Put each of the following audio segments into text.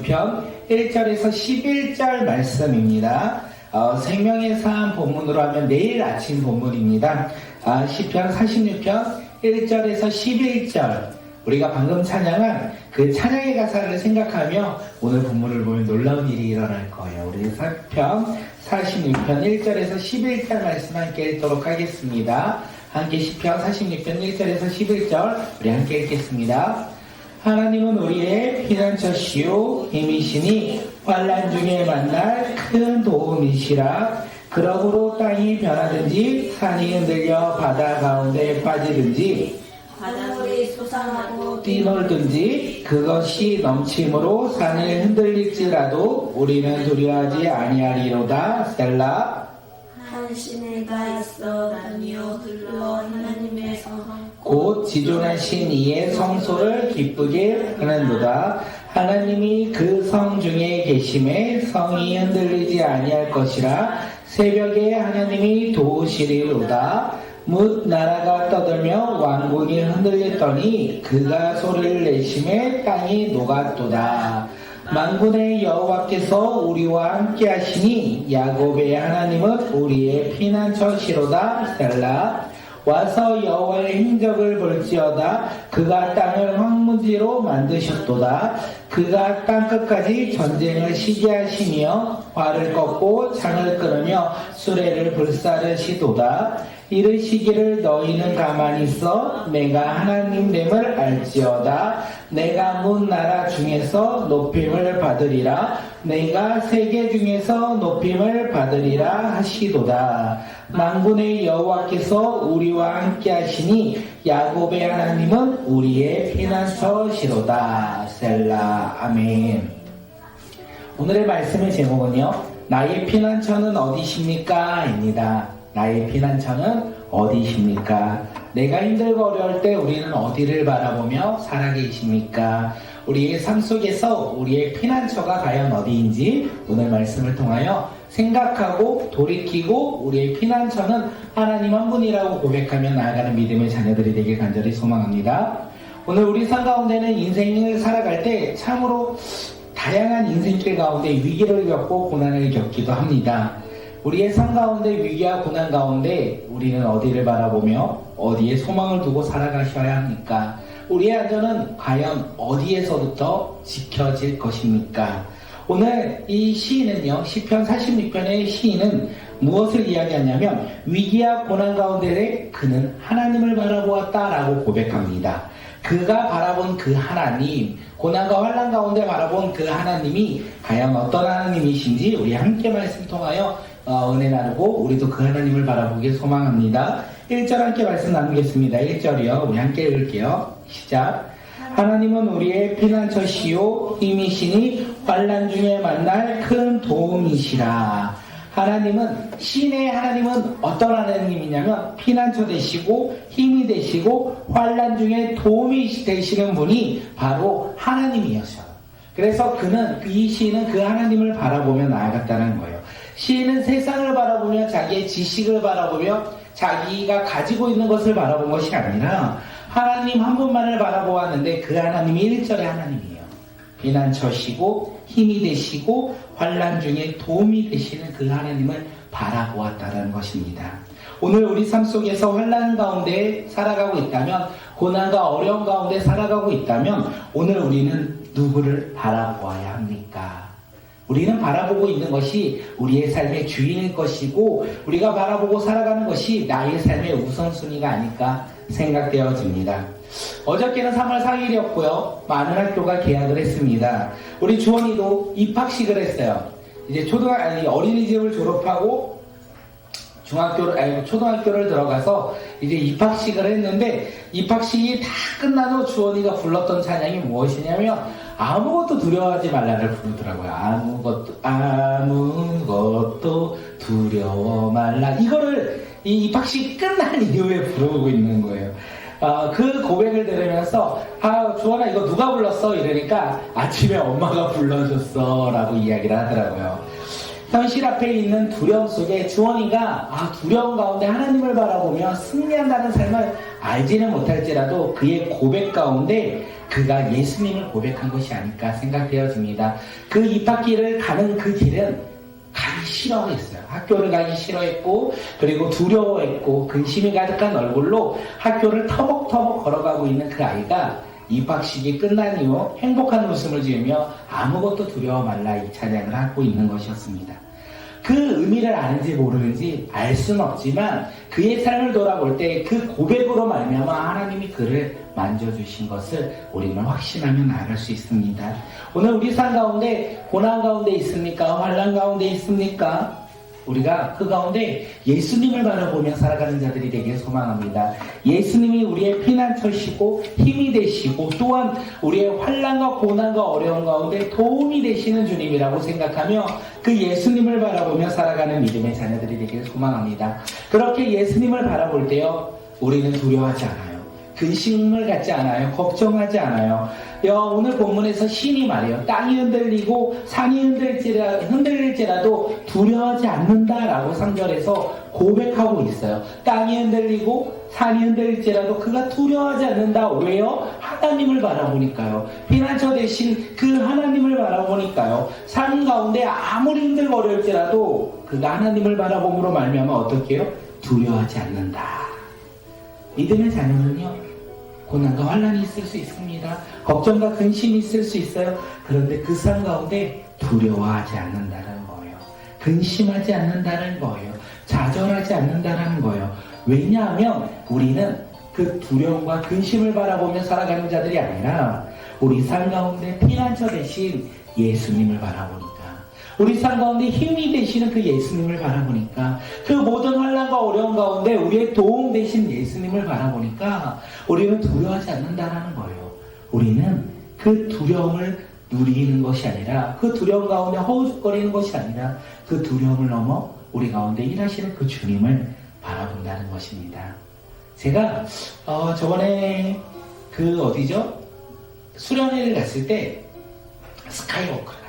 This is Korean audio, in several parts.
편 1절에서 11절 말씀입니다. 생명의 사안 본문으로 하면 내일 아침 본문입니다. 시편 46편 1절에서 11절 우리가 방금 찬양한 그 찬양의 가사를 생각하며 오늘 본문을 보면 놀라운 일이 일어날 거예요. 우리 시편 46편 1절에서 11절 말씀 함께 읽도록 하겠습니다. 함께 시편 46편 1절에서 11절 우리 함께 읽겠습니다. 하나님은 우리의 피난처시요 힘이시니 환난 중에 만날 큰 도움이시라. 그러므로 땅이 변하든지 산이 흔들려 바다 가운데 빠지든지 바닷물이 솟아나고 뛰놀든지 그것이 넘침으로 산을 흔들릴지라도 우리는 두려워하지 아니하리로다. 셀라. 한 시내가 있어 다니어 들러 하나님의 성 곧 지존하신 이의 성소를 기쁘게 하는도다. 하나님이 그 성 중에 계심에 성이 흔들리지 아니할 것이라. 새벽에 하나님이 도우시리로다. 뭇 나라가 떠들며 왕국이 흔들렸더니 그가 소리를 내심에 땅이 녹았도다. 만군의 여호와께서 우리와 함께 하시니 야곱의 하나님은 우리의 피난처시로다. 셀라. 와서 여호와의 행적을 볼지어다. 그가 땅을 황무지로 만드셨도다. 그가 땅끝까지 전쟁을 쉬게 하시며 활을 꺾고 창을 끊으며 수레를 불사르시도다. 이르시기를 너희는 가만히 있어 내가 하나님됨을 알지어다. 내가 문 나라 중에서 높임을 받으리라. 내가 세계 중에서 높임을 받으리라 하시도다. 만군의 여호와께서 우리와 함께 하시니 야곱의 하나님은 우리의 피난처시로다. 셀라. 아멘. 오늘의 말씀의 제목은요, 나의 피난처는 어디십니까? 입니다. 나의 피난처는 어디십니까? 내가 힘들고 어려울 때 우리는 어디를 바라보며 살아계십니까? 우리의 삶 속에서 우리의 피난처가 과연 어디인지 오늘 말씀을 통하여 생각하고 돌이키고 우리의 피난처는 하나님 한 분이라고 고백하며 나아가는 믿음의 자녀들이 되길 간절히 소망합니다. 오늘 우리 삶 가운데는 인생을 살아갈 때 참으로 다양한 인생길 가운데 위기를 겪고 고난을 겪기도 합니다. 우리의 삶 가운데 위기와 고난 가운데 우리는 어디를 바라보며 어디에 소망을 두고 살아가셔야 합니까? 우리의 안전은 과연 어디에서부터 지켜질 것입니까? 오늘 이 시인은요, 시편 46편의 시인은 무엇을 이야기하냐면 위기와 고난 가운데 그는 하나님을 바라보았다라고 고백합니다. 그가 바라본 그 하나님, 고난과 환난 가운데 바라본 그 하나님이 과연 어떤 하나님이신지 우리 함께 말씀 통하여 은혜 나누고 우리도 그 하나님을 바라보길 소망합니다. 1절 함께 말씀 나누겠습니다. 1절이요. 우리 함께 읽을게요. 시작. 하나님은 우리의 피난처시요 힘이시니 환난 중에 만날 큰 도움이시라. 하나님은, 신의 하나님은 어떤 하나님이냐면 피난처 되시고 힘이 되시고 환난 중에 도움이 되시는 분이 바로 하나님이었어요. 그래서 이 시인은 그 하나님을 바라보며 나아갔다는 거예요. 시인은 세상을 바라보며 자기의 지식을 바라보며 자기가 가지고 있는 것을 바라본 것이 아니라 하나님 한 분만을 바라보았는데 그 하나님이 1절의 하나님이에요. 피난처시고 힘이 되시고 환난 중에 도움이 되시는 그 하나님을 바라보았다는 것입니다. 오늘 우리 삶 속에서 환난 가운데 살아가고 있다면, 고난과 어려움 가운데 살아가고 있다면 오늘 우리는 누구를 바라보아야 합니까? 우리는 바라보고 있는 것이 우리의 삶의 주인일 것이고 우리가 바라보고 살아가는 것이 나의 삶의 우선순위가 아닐까 생각되어집니다. 어저께는 3월 4일이었고요. 많은 학교가 개학을 했습니다. 우리 주원이도 입학식을 했어요. 이제 어린이집을 졸업하고 초등학교를 들어가서 이제 입학식을 했는데 입학식이 다 끝난 후 주원이가 불렀던 찬양이 무엇이냐면 아무것도 두려워하지 말라를 부르더라고요. 아무것도 두려워 말라. 이거를 이 입학식 끝난 이후에 부르고 있는 거예요. 그 고백을 들으면서 주원아 이거 누가 불렀어? 이러니까 아침에 엄마가 불러줬어 라고 이야기를 하더라고요. 현실 앞에 있는 두려움 속에 주원이가 두려움 가운데 하나님을 바라보며 승리한다는 삶을 알지는 못할지라도 그의 고백 가운데 그가 예수님을 고백한 것이 아닐까 생각되어집니다. 그 입학길을 가는 그 길은 가기 싫어했어요. 학교를 가기 싫어했고 그리고 두려워했고 근심이 가득한 얼굴로 학교를 터벅터벅 걸어가고 있는 그 아이가 입학식이 끝난 이후 행복한 웃음을 지으며 아무것도 두려워 말라 이 찬양을 하고 있는 것이었습니다. 그 의미를 아는지 모르는지 알 수는 없지만 그의 삶을 돌아볼 때 그 고백으로 말미암아 하나님이 그를 만져주신 것을 우리는 확신하며 나아갈 수 있습니다. 오늘 우리 삶 가운데 고난 가운데 있습니까? 환난 가운데 있습니까? 우리가 그 가운데 예수님을 바라보며 살아가는 자들이 되길 소망합니다. 예수님이 우리의 피난처시고 힘이 되시고 또한 우리의 환난과 고난과 어려움 가운데 도움이 되시는 주님이라고 생각하며 그 예수님을 바라보며 살아가는 믿음의 자녀들이 되길 소망합니다. 그렇게 예수님을 바라볼 때요 우리는 두려워하지 않아요. 근심을 갖지 않아요. 걱정하지 않아요. 오늘 본문에서 신이 말해요. 땅이 흔들리고 산이 흔들릴지라도 두려워하지 않는다라고 3절에서 고백하고 있어요. 땅이 흔들리고 산이 흔들릴지라도 그가 두려워하지 않는다. 왜요? 하나님을 바라보니까요. 피난처 대신 그 하나님을 바라보니까요. 삶 가운데 아무리 흔들거릴지라도 그가 하나님을 바라봄으로 말미암아 어떻게 해요? 두려워하지 않는다. 믿음의 자녀는요 고난과 환난이 있을 수 있습니다. 걱정과 근심이 있을 수 있어요. 그런데 그 삶 가운데 두려워하지 않는다는 거예요. 근심하지 않는다는 거예요. 좌절하지 않는다는 거예요. 왜냐하면 우리는 그 두려움과 근심을 바라보며 살아가는 자들이 아니라 우리 삶 가운데 피난처 대신 예수님을 바라보니까 우리 삶 가운데 힘이 되시는 그 예수님을 바라보니까 그 모든 환난과 어려움 가운데 우리의 도움 되신 예수님을 바라보니까 우리는 두려워하지 않는다는 거예요. 우리는 그 두려움을 누리는 것이 아니라 그 두려움 가운데 허우적거리는 것이 아니라 그 두려움을 넘어 우리 가운데 일하시는 그 주님을 바라본다는 것입니다. 제가 저번에 그 어디죠? 수련회를 갔을 때 스카이워크를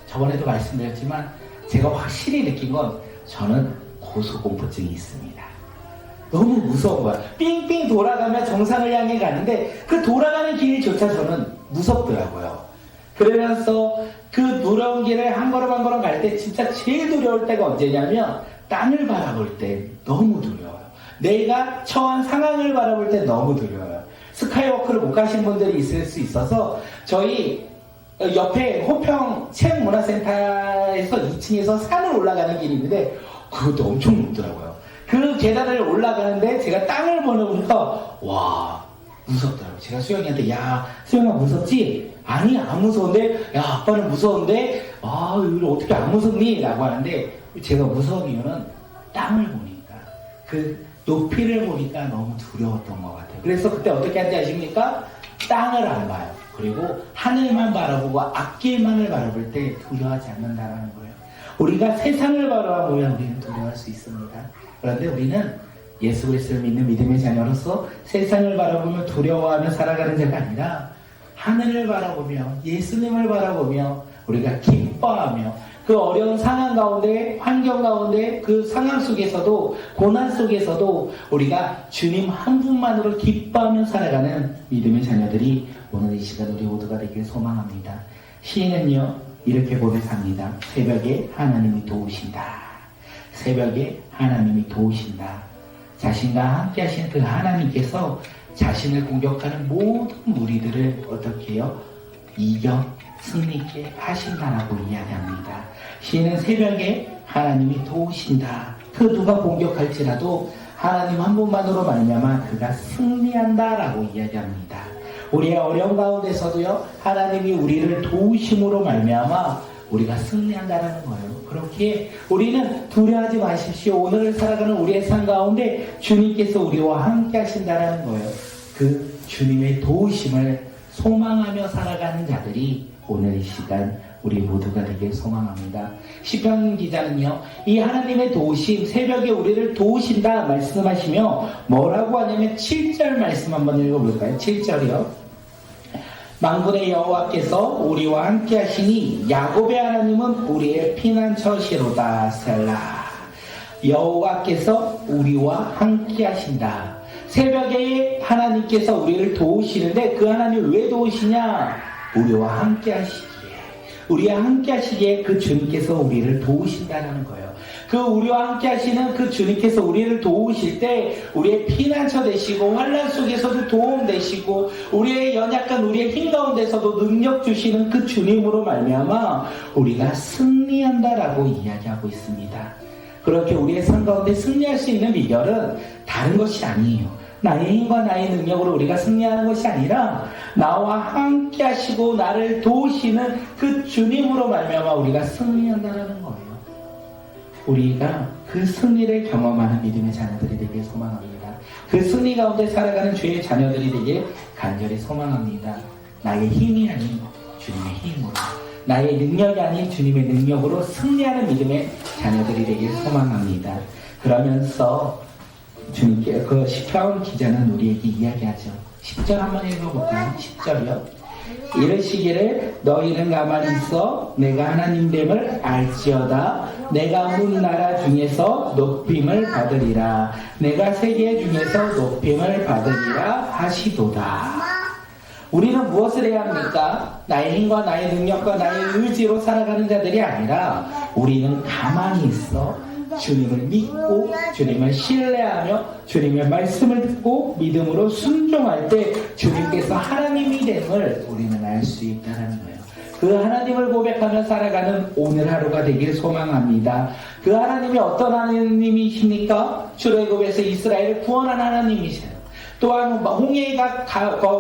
저번에도 말씀드렸지만 제가 확실히 느낀 건 저는 고소공포증이 있습니다. 너무 무서운 거야. 삥삥 돌아가며 정상을 향해 가는데 그 돌아가는 길조차 저는 무섭더라고요. 그러면서 그 누런 길을 한 걸음 한 걸음 갈 때 진짜 제일 두려울 때가 언제냐면 땅을 바라볼 때 너무 두려워요. 내가 처한 상황을 바라볼 때 너무 두려워요. 스카이워크를 못 가신 분들이 있을 수 있어서 저희 옆에 호평 체육문화센터에서 2층에서 산을 올라가는 길이 있는데 그것도 엄청 높더라고요. 그 계단을 올라가는데 제가 땅을 보면서 와 무섭더라고요. 제가 수영이한테 야 수영아 무섭지? 아니 안 무서운데 야 아빠는 무서운데 이걸 어떻게 안 무섭니? 라고 하는데 제가 무서운 이유는 땅을 보니까 그 높이를 보니까 너무 두려웠던 것 같아요. 그래서 그때 어떻게 하는지 아십니까? 땅을 안 봐요. 그리고 하늘만 바라보고 앞길만을 바라볼 때 두려워하지 않는다는 거예요. 우리가 세상을 바라보면 우리는 두려워할 수 있습니다. 그런데 우리는 예수 그리스도를 믿는 믿음의 자녀로서 세상을 바라보며 두려워하며 살아가는 자가 아니라 하늘을 바라보며 예수님을 바라보며 우리가 기뻐하며 그 어려운 상황 가운데 환경 가운데 그 상황 속에서도 고난 속에서도 우리가 주님 한 분만으로 기뻐하며 살아가는 믿음의 자녀들이 오늘 이 시간 우리 모두가 되길 소망합니다. 시인은요 이렇게 고백합니다. 새벽에 하나님이 도우신다. 새벽에 하나님이 도우신다. 자신과 함께 하신 그 하나님께서 자신을 공격하는 모든 무리들을 어떻게 해요? 이겨 승리케 하신다라고 이야기합니다. 시인은 새벽에 하나님이 도우신다. 그 누가 공격할지라도 하나님 한 분만으로 말미암아 그가 승리한다라고 이야기합니다. 우리의 어려운 가운데서도요 하나님이 우리를 도우심으로 말미암아 우리가 승리한다라는 거예요. 그렇게 우리는 두려워하지 마십시오. 오늘을 살아가는 우리의 삶 가운데 주님께서 우리와 함께 하신다라는 거예요. 그 주님의 도우심을 소망하며 살아가는 자들이 오늘 이 시간 우리 모두가 되길 소망합니다. 시편 기자는요 이 하나님의 도우심 새벽에 우리를 도우신다 말씀하시며 뭐라고 하냐면 7절 말씀 한번 읽어볼까요? 7절이요. 만군의 여호와께서 우리와 함께 하시니 야곱의 하나님은 우리의 피난처시로다. 셀라. 여호와께서 우리와 함께 하신다. 새벽에 하나님께서 우리를 도우시는데 그 하나님 왜 도우시냐? 우리와 함께 하시기에. 우리와 함께 하시기에 그 주님께서 우리를 도우신다는 거예요. 그 우리와 함께 하시는 그 주님께서 우리를 도우실 때 우리의 피난처 되시고 환난 속에서도 도움 되시고 우리의 연약한 우리의 힘 가운데서도 능력 주시는 그 주님으로 말미암아 우리가 승리한다라고 이야기하고 있습니다. 그렇게 우리의 삶 가운데 승리할 수 있는 비결은 다른 것이 아니에요. 나의 힘과 나의 능력으로 우리가 승리하는 것이 아니라 나와 함께 하시고 나를 도우시는 그 주님으로 말미암아 우리가 승리한다는 거예요. 우리가 그 승리를 경험하는 믿음의 자녀들이 되길 소망합니다. 그 승리 가운데 살아가는 주의 자녀들이 되길 간절히 소망합니다. 나의 힘이 아닌 주님의 힘으로, 나의 능력이 아닌 주님의 능력으로 승리하는 믿음의 자녀들이 되길 소망합니다. 그러면서 주님께 그 시편 기자는 우리에게 이야기하죠. 10절 한번 읽어볼까요? 10절이요. 이르시기를 너희는 가만히 있어 내가 하나님됨을 알지어다. 내가 문 나라 중에서 높임을 받으리라. 내가 세계 중에서 높임을 받으리라 하시도다. 우리는 무엇을 해야 합니까? 나의 힘과 나의 능력과 나의 의지로 살아가는 자들이 아니라 우리는 가만히 있어 주님을 믿고 주님을 신뢰하며 주님의 말씀을 듣고 믿음으로 순종할 때 주님께서 하나님이 됨을 우리는 알 수 있다는 거예요. 그 하나님을 고백하며 살아가는 오늘 하루가 되길 소망합니다. 그 하나님이 어떤 하나님이십니까? 출애굽에서 이스라엘을 구원한 하나님이세요. 또한 홍해가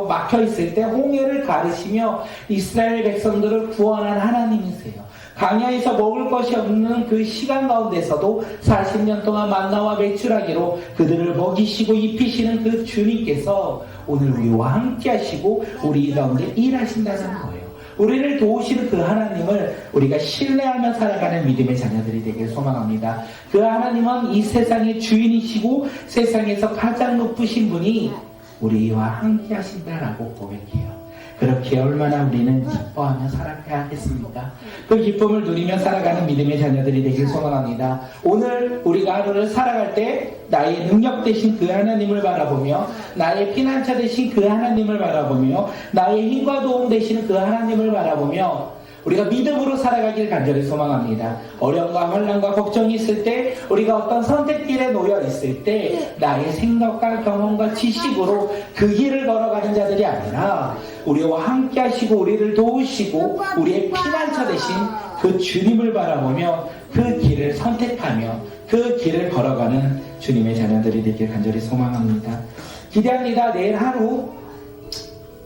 막혀 있을 때 홍해를 가르시며 이스라엘 백성들을 구원한 하나님이세요. 광야에서 먹을 것이 없는 그 시간 가운데서도 40년 동안 만나와 메추라기로 그들을 먹이시고 입히시는 그 주님께서 오늘 우리와 함께 하시고 우리 가운데 일하신다는 거예요. 우리를 도우시는 그 하나님을 우리가 신뢰하며 살아가는 믿음의 자녀들이 되길 소망합니다. 그 하나님은 이 세상의 주인이시고 세상에서 가장 높으신 분이 우리와 함께 하신다라고 고백해요. 그렇게 얼마나 우리는 기뻐하며 살아가야 하겠습니까? 그 기쁨을 누리며 살아가는 믿음의 자녀들이 되길 소망합니다. 오늘 우리가 하루를 살아갈 때 나의 능력 되신 그 하나님을 바라보며 나의 피난처 되신 그 하나님을 바라보며 나의 힘과 도움 되시는 그 하나님을 바라보며 우리가 믿음으로 살아가길 간절히 소망합니다. 어려움과 환난과 걱정이 있을 때 우리가 어떤 선택길에 놓여 있을 때 나의 생각과 경험과 지식으로 그 길을 걸어가는 자들이 아니라 우리와 함께 하시고 우리를 도우시고 우리의 피난처 되신 그 주님을 바라보며 그 길을 선택하며 그 길을 걸어가는 주님의 자녀들이 되길 간절히 소망합니다. 기대합니다. 내일 하루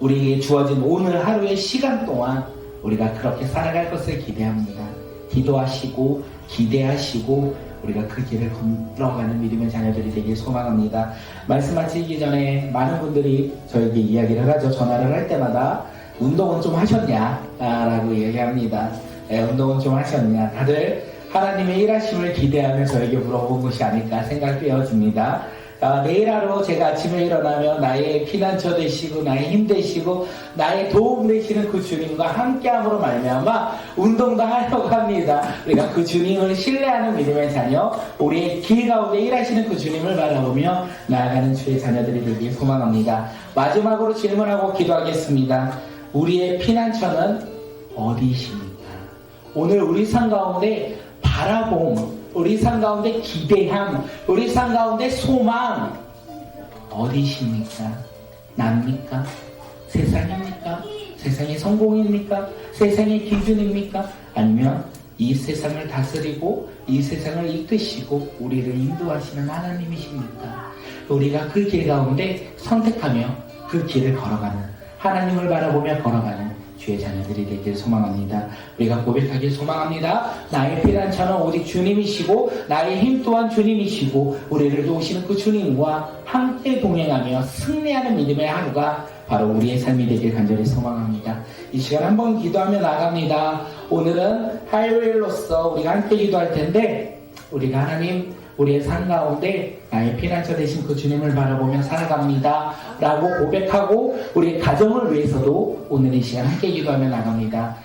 우리에게 주어진 오늘 하루의 시간 동안 우리가 그렇게 살아갈 것을 기대합니다. 기도하시고 기대하시고 우리가 그 길을 걸어가는 믿음의 자녀들이 되길 소망합니다. 말씀 마치기 전에 많은 분들이 저에게 이야기를 하죠. 전화를 할 때마다 운동은 좀 하셨냐? 라고 얘기합니다. 운동은 좀 하셨냐? 다들 하나님의 일하심을 기대하며 저에게 물어본 것이 아닐까 생각되어집니다. 내일 하루 제가 아침에 일어나면 나의 피난처 되시고 나의 힘 되시고 나의 도움 되시는 그 주님과 함께함으로 말미암아 운동도 하려고 합니다. 우리가 그 주님을 신뢰하는 믿음의 자녀, 우리의 길 가운데 일하시는 그 주님을 바라보며 나아가는 주의 자녀들이 되길 소망합니다. 마지막으로 질문하고 기도하겠습니다. 우리의 피난처는 어디이십니까? 오늘 우리 삶 가운데 바라봄, 우리 삶 가운데 기대함, 우리 삶 가운데 소망 어디십니까? 납니까? 세상입니까? 세상의 성공입니까? 세상의 기준입니까? 아니면 이 세상을 다스리고 이 세상을 이끄시고 우리를 인도하시는 하나님이십니까? 우리가 그 길 가운데 선택하며 그 길을 걸어가는, 하나님을 바라보며 걸어가는 주의 자녀들이 되길 소망합니다. 우리가 고백하길 소망합니다. 나의 피난처는 오직 주님이시고 나의 힘 또한 주님이시고 우리를 도우시는 그 주님과 함께 동행하며 승리하는 믿음의 하루가 바로 우리의 삶이 되길 간절히 소망합니다. 이 시간 한번 기도하며 나갑니다. 오늘은 화요일로서 우리가 함께 기도할 텐데 우리가 하나님 우리의 삶 가운데 나의 피난처 되신 그 주님을 바라보며 살아갑니다 라고 고백하고 우리의 가정을 위해서도 오늘 이 시간 함께 기도하며 나갑니다.